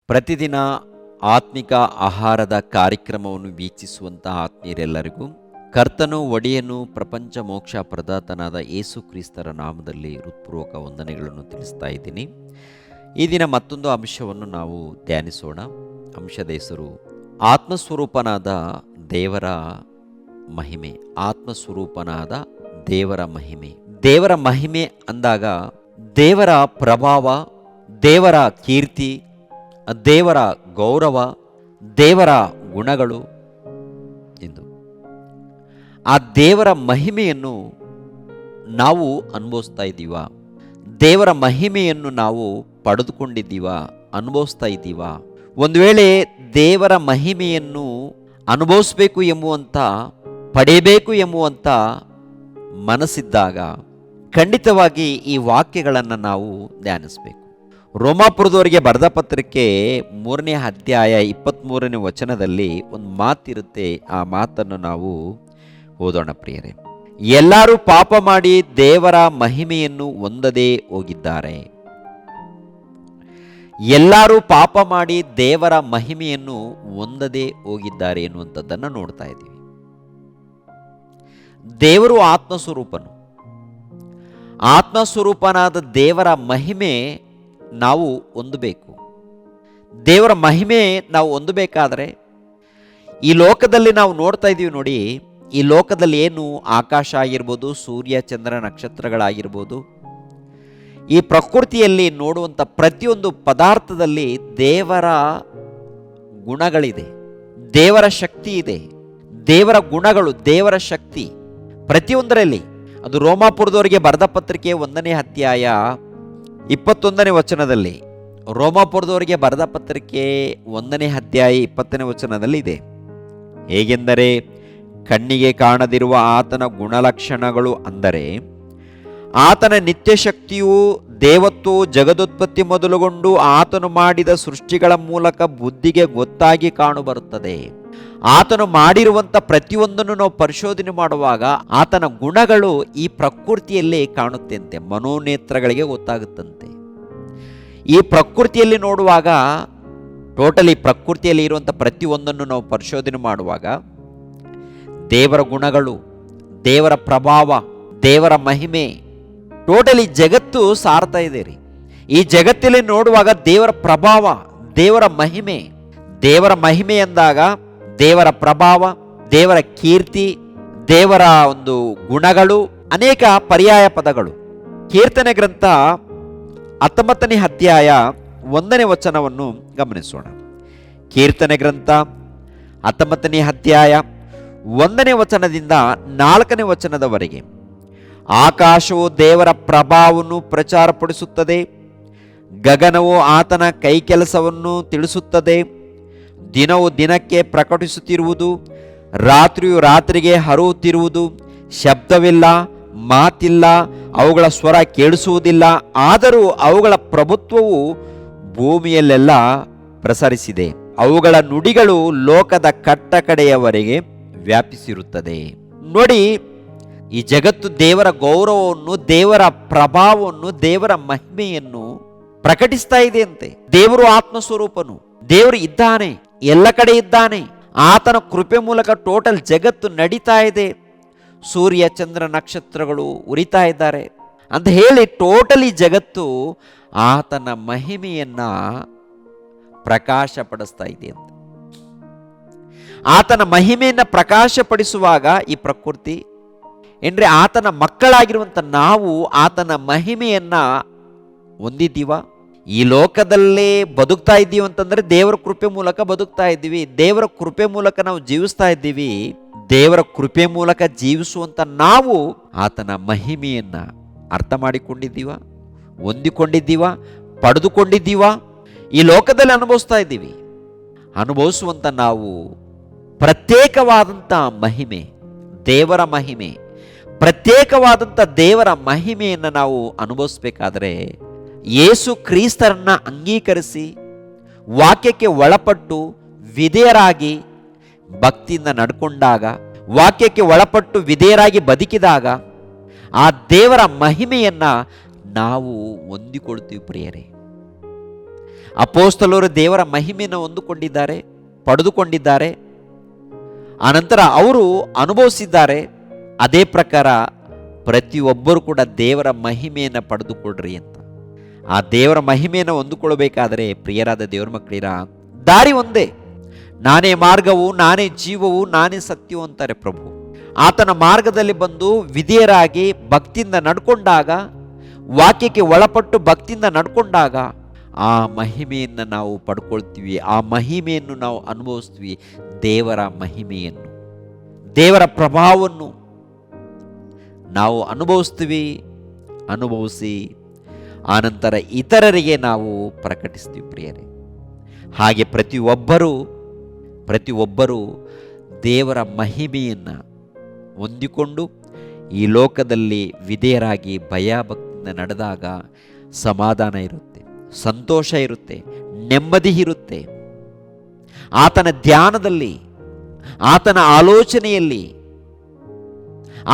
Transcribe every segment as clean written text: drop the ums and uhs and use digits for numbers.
ಪ್ರತಿದಿನ ಆತ್ಮಿಕ ಆಹಾರದ ಕಾರ್ಯಕ್ರಮವನ್ನು ವೀಕ್ಷಿಸುವಂತಹ ಆತ್ಮೀಯರೆಲ್ಲರಿಗೂ ಕರ್ತನು ಒಡೆಯನು ಪ್ರಪಂಚ ಮೋಕ್ಷ ಪ್ರದಾತನಾದ ಯೇಸು ಕ್ರಿಸ್ತರ ನಾಮದಲ್ಲಿ ಹೃತ್ಪೂರ್ವಕ ವಂದನೆಗಳನ್ನು ತಿಳಿಸ್ತಾ ಇದ್ದೀನಿ. ಈ ದಿನ ಮತ್ತೊಂದು ಅಂಶವನ್ನು ನಾವು ಧ್ಯಾನಿಸೋಣ. ಅಂಶದ ಹೆಸರು ಆತ್ಮಸ್ವರೂಪನಾದ ದೇವರ ಮಹಿಮೆ. ಆತ್ಮಸ್ವರೂಪನಾದ ದೇವರ ಮಹಿಮೆ. ದೇವರ ಮಹಿಮೆ ಅಂದಾಗ ದೇವರ ಪ್ರಭಾವ, ದೇವರ ಕೀರ್ತಿ, ದೇವರ ಗೌರವ, ದೇವರ ಗುಣಗಳು ಎಂದು ಆ ದೇವರ ಮಹಿಮೆಯನ್ನು ನಾವು ಅನುಭವಿಸ್ತಾ ಇದ್ದೀವ? ದೇವರ ಮಹಿಮೆಯನ್ನು ನಾವು ಪಡೆದುಕೊಂಡಿದ್ದೀವ, ಅನುಭವಿಸ್ತಾ ಇದ್ದೀವ? ಒಂದು ವೇಳೆ ದೇವರ ಮಹಿಮೆಯನ್ನು ಅನುಭವಿಸಬೇಕು ಎಂಬುವಂಥ, ಪಡೆಯಬೇಕು ಎಂಬುವಂಥ ಮನಸ್ಸಿದ್ದಾಗ ಖಂಡಿತವಾಗಿ ಈ ವಾಕ್ಯಗಳನ್ನು ನಾವು ಧ್ಯಾನಿಸಬೇಕು. ರೋಮಾಪುರದವರಿಗೆ ಬರೆದ ಪತ್ರಿಕೆ 3ನೇ ಅಧ್ಯಾಯ 23ನೇ ವಚನದಲ್ಲಿ ಒಂದು ಮಾತಿರುತ್ತೆ. ಆ ಮಾತನ್ನು ನಾವು ಓದೋಣ ಪ್ರಿಯರೇ. ಎಲ್ಲರೂ ಪಾಪ ಮಾಡಿ ದೇವರ ಮಹಿಮೆಯನ್ನು ಹೊಂದದೇ ಹೋಗಿದ್ದಾರೆ. ಎಲ್ಲರೂ ಪಾಪ ಮಾಡಿ ದೇವರ ಮಹಿಮೆಯನ್ನು ಹೊಂದದೇ ಹೋಗಿದ್ದಾರೆ ಎನ್ನುವಂಥದ್ದನ್ನು ನೋಡ್ತಾ ಇದ್ದೀವಿ. ದೇವರು ಆತ್ಮಸ್ವರೂಪನು. ಆತ್ಮಸ್ವರೂಪನಾದ ದೇವರ ಮಹಿಮೆ ನಾವು ಹೊಂದಬೇಕು. ದೇವರ ಮಹಿಮೆ ನಾವು ಹೊಂದಬೇಕಾದ್ರೆ ಈ ಲೋಕದಲ್ಲಿ ನಾವು ನೋಡ್ತಾ ಇದ್ದೀವಿ ನೋಡಿ. ಈ ಲೋಕದಲ್ಲಿ ಏನು ಆಕಾಶ ಆಗಿರ್ಬೋದು, ಸೂರ್ಯ ಚಂದ್ರ ನಕ್ಷತ್ರಗಳಾಗಿರ್ಬೋದು, ಈ ಪ್ರಕೃತಿಯಲ್ಲಿ ನೋಡುವಂಥ ಪ್ರತಿಯೊಂದು ಪದಾರ್ಥದಲ್ಲಿ ದೇವರ ಗುಣಗಳಿದೆ, ದೇವರ ಶಕ್ತಿ ಇದೆ. ದೇವರ ಗುಣಗಳು, ದೇವರ ಶಕ್ತಿ ಪ್ರತಿಯೊಂದರಲ್ಲಿ. ಅದು ರೋಮಾಪುರದವರಿಗೆ ಬರೆದ ಪತ್ರಿಕೆ 1ನೇ ಅಧ್ಯಾಯ 21ನೇ ವಚನದಲ್ಲಿ, ರೋಮಾಪುರದವರಿಗೆ ಬರೆದ ಪತ್ರಿಕೆ 1ನೇ ಅಧ್ಯಾಯ 20ನೇ ವಚನದಲ್ಲಿ ಇದೆ. ಹೇಗೆಂದರೆ, ಕಣ್ಣಿಗೆ ಕಾಣದಿರುವ ಆತನ ಗುಣಲಕ್ಷಣಗಳು, ಅಂದರೆ ಆತನ ನಿತ್ಯ ಶಕ್ತಿಯು, ದೇವತ್ವವು ಜಗದುತ್ಪತ್ತಿ ಮೊದಲುಗೊಂಡು ಆತನು ಮಾಡಿದ ಸೃಷ್ಟಿಗಳ ಮೂಲಕ ಬುದ್ಧಿಗೆ ಗೊತ್ತಾಗಿ ಕಾಣುಬರುತ್ತದೆ. ಆತನು ಮಾಡಿರುವಂಥ ಪ್ರತಿಯೊಂದನ್ನು ನಾವು ಪರಿಶೋಧನೆ ಮಾಡುವಾಗ ಆತನ ಗುಣಗಳು ಈ ಪ್ರಕೃತಿಯಲ್ಲೇ ಕಾಣುತ್ತಂತೆ, ಮನೋನೇತ್ರಗಳಿಗೆ ಗೊತ್ತಾಗುತ್ತಂತೆ. ಈ ಪ್ರಕೃತಿಯಲ್ಲಿ ನೋಡುವಾಗ, ಟೋಟಲಿ ಪ್ರಕೃತಿಯಲ್ಲಿ ಇರುವಂಥ ಪ್ರತಿಯೊಂದನ್ನು ನಾವು ಪರಿಶೋಧನೆ ಮಾಡುವಾಗ ದೇವರ ಗುಣಗಳು, ದೇವರ ಪ್ರಭಾವ, ದೇವರ ಮಹಿಮೆ ಟೋಟಲಿ ಜಗತ್ತು ಸಾರ್ತಾ ಇದೆ ರೀ. ಈ ಜಗತ್ತಲ್ಲಿ ನೋಡುವಾಗ ದೇವರ ಪ್ರಭಾವ, ದೇವರ ಮಹಿಮೆ. ದೇವರ ಮಹಿಮೆ ಎಂದಾಗ ದೇವರ ಪ್ರಭಾವ, ದೇವರ ಕೀರ್ತಿ, ದೇವರ ಒಂದು ಗುಣಗಳು, ಅನೇಕ ಪರ್ಯಾಯ ಪದಗಳು. ಕೀರ್ತನೆ ಗ್ರಂಥ 19ನೇ ಅಧ್ಯಾಯ 1ನೇ ವಚನವನ್ನು ಗಮನಿಸೋಣ. ಕೀರ್ತನೆ ಗ್ರಂಥ 19ನೇ ಅಧ್ಯಾಯ 1ನೇ ವಚನದಿಂದ 4ನೇ ವಚನದವರೆಗೆ. ಆಕಾಶವು ದೇವರ ಪ್ರಭಾವವನ್ನು ಪ್ರಚಾರಪಡಿಸುತ್ತದೆ, ಗಗನವು ಆತನ ಕೈಕೆಲಸವನ್ನು ತಿಳಿಸುತ್ತದೆ. ದಿನವು ದಿನಕ್ಕೆ ಪ್ರಕಟಿಸುತ್ತಿರುವುದು, ರಾತ್ರಿಯು ರಾತ್ರಿಗೆ ಹರಿಯುತ್ತಿರುವುದು. ಶಬ್ದವಿಲ್ಲ, ಮಾತಿಲ್ಲ, ಅವುಗಳ ಸ್ವರ ಕೇಳಿಸುವುದಿಲ್ಲ. ಆದರೂ ಅವುಗಳ ಪ್ರಭುತ್ವವು ಭೂಮಿಯಲ್ಲೆಲ್ಲ ಪ್ರಸರಿಸಿದೆ. ಅವುಗಳ ನುಡಿಗಳು ಲೋಕದ ಕಟ್ಟಕಡೆಯವರೆಗೆ ವ್ಯಾಪಿಸಿರುತ್ತದೆ. ನೋಡಿ, ಈ ಜಗತ್ತು ದೇವರ ಗೌರವವನ್ನು, ದೇವರ ಪ್ರಭಾವವನ್ನು, ದೇವರ ಮಹಿಮೆಯನ್ನು ಪ್ರಕಟಿಸ್ತಾ ಇದೆ ಅಂತೆ. ದೇವರು ಆತ್ಮಸ್ವರೂಪನು. ದೇವರು ಇದ್ದಾನೆ, ಎಲ್ಲ ಕಡೆ ಇದ್ದಾನೆ. ಆತನ ಕೃಪೆ ಮೂಲಕ ಟೋಟಲ್ ಜಗತ್ತು ನಡೀತಾ ಇದೆ. ಸೂರ್ಯ ಚಂದ್ರ ನಕ್ಷತ್ರಗಳು ಉರಿತಾ ಇದ್ದಾರೆ ಅಂತ ಹೇಳಿ ಟೋಟಲಿ ಜಗತ್ತು ಆತನ ಮಹಿಮೆಯನ್ನ ಪ್ರಕಾಶಪಡಿಸ್ತಾ ಇದೆ ಅಂತ. ಆತನ ಮಹಿಮೆಯನ್ನ ಪ್ರಕಾಶಪಡಿಸುವಾಗ ಈ ಪ್ರಕೃತಿ ಏನ್ರಿ, ಆತನ ಮಕ್ಕಳಾಗಿರುವಂಥ ನಾವು ಆತನ ಮಹಿಮೆಯನ್ನ ಹೊಂದಿದ್ದೀವ. ಈ ಲೋಕದಲ್ಲೇ ಬದುಕ್ತಾ ಇದ್ದೀವಿ ಅಂತಂದ್ರೆ ದೇವರ ಕೃಪೆ ಮೂಲಕ ಬದುಕ್ತಾ ಇದ್ದೀವಿ. ದೇವರ ಕೃಪೆ ಮೂಲಕ ನಾವು ಜೀವಿಸ್ತಾ ಇದ್ದೀವಿ. ದೇವರ ಕೃಪೆ ಮೂಲಕ ಜೀವಿಸುವಂತ ನಾವು ಆತನ ಮಹಿಮೆಯನ್ನ ಅರ್ಥ ಮಾಡಿಕೊಂಡಿದ್ದೀವ, ಹೊಂದಿಕೊಂಡಿದ್ದೀವ, ಪಡೆದುಕೊಂಡಿದ್ದೀವ. ಈ ಲೋಕದಲ್ಲಿ ಅನುಭವಿಸ್ತಾ ಇದ್ದೀವಿ. ಅನುಭವಿಸುವಂತ ನಾವು ಪ್ರತ್ಯೇಕವಾದಂಥ ಮಹಿಮೆ, ದೇವರ ಮಹಿಮೆ, ಪ್ರತ್ಯೇಕವಾದಂಥ ದೇವರ ಮಹಿಮೆಯನ್ನು ನಾವು ಅನುಭವಿಸ್ಬೇಕಾದ್ರೆ ಯೇಸು ಕ್ರಿಸ್ತರನ್ನ ಅಂಗೀಕರಿಸಿ ವಾಕ್ಯಕ್ಕೆ ಒಳಪಟ್ಟು ವಿಧೇಯರಾಗಿ ಭಕ್ತಿಯಿಂದ ನಡ್ಕೊಂಡಾಗ, ವಾಕ್ಯಕ್ಕೆ ಒಳಪಟ್ಟು ವಿಧೇಯರಾಗಿ ಬದುಕಿದಾಗ ಆ ದೇವರ ಮಹಿಮೆಯನ್ನ ನಾವು ಹೊಂದಿಕೊಳ್ತೀವಿ ಪ್ರಿಯರೇ. ಅಪೋಸ್ತಲರು ದೇವರ ಮಹಿಮೆಯನ್ನು ಹೊಂದಿಕೊಂಡಿದ್ದಾರೆ, ಪಡೆದುಕೊಂಡಿದ್ದಾರೆ. ಆನಂತರ ಅವರು ಅನುಭವಿಸಿದ್ದಾರೆ. ಅದೇ ಪ್ರಕಾರ ಪ್ರತಿಯೊಬ್ಬರು ಕೂಡ ದೇವರ ಮಹಿಮೆಯನ್ನು ಪಡೆದುಕೊಳ್ಳ್ರಿ ಅಂತ. ಆ ದೇವರ ಮಹಿಮೆಯನ್ನು ಹೊಂದಿಕೊಳ್ಳಬೇಕಾದರೆ ಪ್ರಿಯರಾದ ದೇವರ ಮಕ್ಕಳಿರ ದಾರಿ ಒಂದೇ. ನಾನೇ ಮಾರ್ಗವು, ನಾನೇ ಜೀವವು, ನಾನೇ ಸತ್ಯವು ಅಂತಾರೆ ಪ್ರಭು. ಆತನ ಮಾರ್ಗದಲ್ಲಿ ಬಂದು ವಿಧೇಯರಾಗಿ ಭಕ್ತಿಯಿಂದ ನಡ್ಕೊಂಡಾಗ, ವಾಕ್ಯಕ್ಕೆ ಒಳಪಟ್ಟು ಭಕ್ತಿಯಿಂದ ನಡ್ಕೊಂಡಾಗ ಆ ಮಹಿಮೆಯನ್ನು ನಾವು ಪಡ್ಕೊಳ್ತೀವಿ. ಆ ಮಹಿಮೆಯನ್ನು ನಾವು ಅನುಭವಿಸ್ತೀವಿ. ದೇವರ ಮಹಿಮೆಯನ್ನು, ದೇವರ ಪ್ರಭಾವವನ್ನು ನಾವು ಅನುಭವಿಸ್ತೀವಿ. ಅನುಭವಿಸಿ ಆನಂತರ ಇತರರಿಗೆ ನಾವು ಪ್ರಕಟಿಸ್ತೀವಿ ಪ್ರಿಯರೇ. ಹಾಗೆ ಪ್ರತಿಯೊಬ್ಬರೂ ದೇವರ ಮಹಿಮೆಯನ್ನು ಹೊಂದಿಕೊಂಡು ಈ ಲೋಕದಲ್ಲಿ ವಿಧೇಯರಾಗಿ ಭಯಭಕ್ತಿಯಿಂದ ನಡೆದಾಗ ಸಮಾಧಾನ ಇರುತ್ತೆ, ಸಂತೋಷ ಇರುತ್ತೆ, ನೆಮ್ಮದಿ ಇರುತ್ತೆ. ಆತನ ಧ್ಯಾನದಲ್ಲಿ, ಆತನ ಆಲೋಚನೆಯಲ್ಲಿ,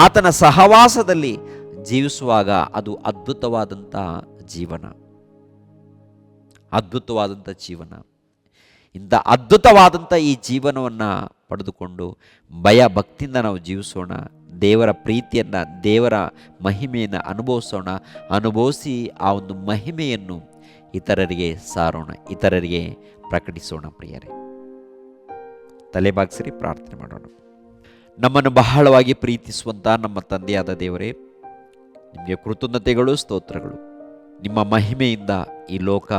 ಆತನ ಸಹವಾಸದಲ್ಲಿ ಜೀವಿಸುವಾಗ ಅದು ಅದ್ಭುತವಾದಂಥ ಜೀವನ. ಇಂಥ ಅದ್ಭುತವಾದಂಥ ಈ ಜೀವನವನ್ನು ಪಡೆದುಕೊಂಡು ಭಯ ಭಕ್ತಿಯಿಂದ ನಾವು ಜೀವಿಸೋಣ. ದೇವರ ಪ್ರೀತಿಯನ್ನು, ದೇವರ ಮಹಿಮೆಯನ್ನು ಅನುಭವಿಸಿ ಆ ಒಂದು ಮಹಿಮೆಯನ್ನು ಇತರರಿಗೆ ಸಾರೋಣ, ಇತರರಿಗೆ ಪ್ರಕಟಿಸೋಣ ಪ್ರಿಯರೇ. ತಲೆಬಾಗಿಸಿರಿ, ಪ್ರಾರ್ಥನೆ ಮಾಡೋಣ. ನಮ್ಮನ್ನು ಬಹಳವಾಗಿ ಪ್ರೀತಿಸುವಂಥ ನಮ್ಮ ತಂದೆಯಾದ ದೇವರೇ, ನಿಮಗೆ ಕೃತಜ್ಞತೆಗಳು, ಸ್ತೋತ್ರಗಳು. ನಿಮ್ಮ ಮಹಿಮೆಯಿಂದ ಈ ಲೋಕ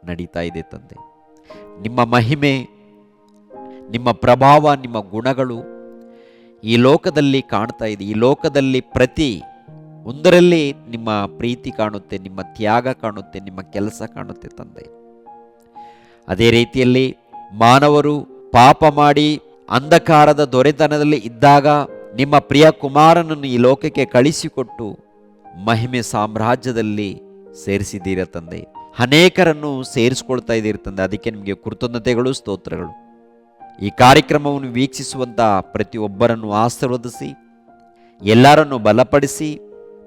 ನಡೀತಾ ಇದೆ ತಂದೆ. ನಿಮ್ಮ ಮಹಿಮೆ, ನಿಮ್ಮ ಪ್ರಭಾವ, ನಿಮ್ಮ ಗುಣಗಳು ಈ ಲೋಕದಲ್ಲಿ ಕಾಣ್ತಾ ಇದೆ. ಈ ಲೋಕದಲ್ಲಿ ಪ್ರತಿ ಒಂದರಲ್ಲಿ ನಿಮ್ಮ ಪ್ರೀತಿ ಕಾಣುತ್ತೆ, ನಿಮ್ಮ ತ್ಯಾಗ ಕಾಣುತ್ತೆ, ನಿಮ್ಮ ಕೆಲಸ ಕಾಣುತ್ತೆ ತಂದೆ. ಅದೇ ರೀತಿಯಲ್ಲಿ ಮಾನವರು ಪಾಪ ಮಾಡಿ ಅಂಧಕಾರದ ದೊರೆತನದಲ್ಲಿ ಇದ್ದಾಗ ನಿಮ್ಮ ಪ್ರಿಯ ಕುಮಾರನನ್ನು ಈ ಲೋಕಕ್ಕೆ ಕಳಿಸಿಕೊಟ್ಟು ಮಹಿಮೆ ಸಾಮ್ರಾಜ್ಯದಲ್ಲಿ ಸೇರಿಸಿದ್ದೀರ ತಂದೆ. ಅನೇಕರನ್ನು ಸೇರಿಸ್ಕೊಳ್ತಾ ಇದ್ದೀರಿ ತಂದೆ. ಅದಕ್ಕೆ ನಿಮಗೆ ಕೃತಜ್ಞತೆಗಳು, ಸ್ತೋತ್ರಗಳು. ಈ ಕಾರ್ಯಕ್ರಮವನ್ನು ವೀಕ್ಷಿಸುವಂಥ ಪ್ರತಿಯೊಬ್ಬರನ್ನು ಆಶೀರ್ವದಿಸಿ, ಎಲ್ಲರನ್ನು ಬಲಪಡಿಸಿ,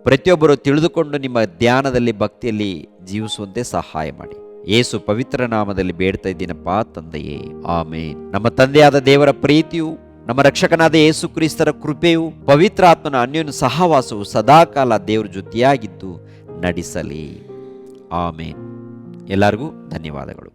ಪ್ರತಿಯೊಬ್ಬರು ತಿಳಿದುಕೊಂಡು ನಿಮ್ಮ ಧ್ಯಾನದಲ್ಲಿ, ಭಕ್ತಿಯಲ್ಲಿ ಜೀವಿಸುವಂತೆ ಸಹಾಯ ಮಾಡಿ. ಯೇಸು ಪವಿತ್ರ ನಾಮದಲ್ಲಿ ಬೇಡ್ತಾ ಇದ್ದೀನಪ್ಪ ತಂದೆಯೇ, ಆಮೇನ್. ನಮ್ಮ ತಂದೆಯಾದ ದೇವರ ಪ್ರೀತಿಯು, ನಮ್ಮ ರಕ್ಷಕನಾದ ಯೇಸು ಕ್ರಿಸ್ತರ ಕೃಪೆಯು, ಪವಿತ್ರಾತ್ಮನ ಅನ್ಯೋನ್ಯ ಸಹವಾಸವು ಸದಾಕಾಲ ದೇವರ ಜೊತೆಯಾಗಿದ್ದು ನಡೆಸಲಿ. ಆಮೇನ್. ಎಲ್ಲರಿಗೂ ಧನ್ಯವಾದಗಳು.